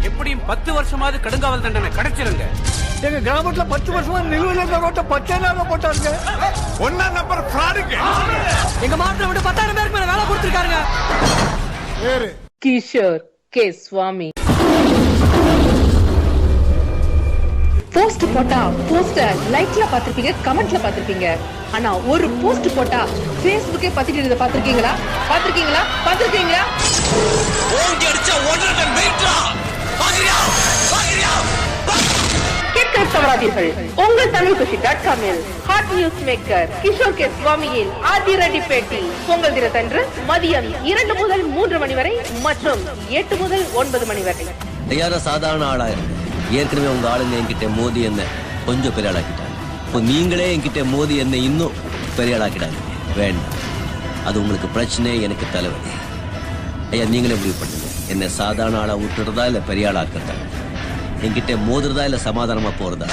எப்படியும் 10 வருஷமாவது கடுங்காவல் தண்டனை கிடைச்சிருங்க. எங்க கிராமத்துல 10 வருஷமா நிலுவையில் இருந்த ரோட்டை 10 போட்டாருங்க. 1 நம்பர் ஃப்ராடுங்க. எங்க மாவட்டத்தை விட்டு 10,000 பேருக்கு மேல வேலை கொடுத்திருக்காருங்க. கிஷோர் கே சுவாமி. போஸ்ட் போட்டா போஸ்டர் லைக்ல பாத்திருப்பீங்க, கமெண்ட்ல பாத்திருப்பீங்க. ஆனா ஒரு போஸ்ட் போட்டா Facebookே பத்திட்டு இருந்த பாத்திருக்கீங்களா? பாத்திருக்கீங்களா? பாத்திருக்கீங்களா? ஓங்கி அடிச்சா ஒன்றரை வெயிட்ரா. பாக்குறியா? பாக்குறியா? கேட்க தவறாதீர்கள். உங்கள் தமிழ்குஷி.com இல் hot news maker Kishore K சுவாமியின் அதிரடி பேட்டி பொங்கல் தினத்தன்று மதியம் 2 முதல் 3 மணி வரை மற்றும் 8 முதல் 9 மணி வரை. யார சாதாரண ஆளா இருக்கு. ஏற்கனவே உங்க ஆளுங்க என்கிட்ட மோதி என்ன கொஞ்சம் பெரிய ஆளாக்கிட்டாங்க. இப்போ நீங்களே என்கிட்ட மோதி என்ன இன்னும் பெரிய ஆளாக்கிட்டாங்க. வேண்டாம், அது உங்களுக்கு பிரச்சனை, எனக்கு தலைவலி. ஐயா, நீங்களே முடிவு பண்ணுங்க. என்ன சாதாரண ஆளா விட்டுறதா இல்ல பெரிய ஆளாக்குறதா? என்கிட்ட மோதுறதா இல்ல சமாதானமா போறதா?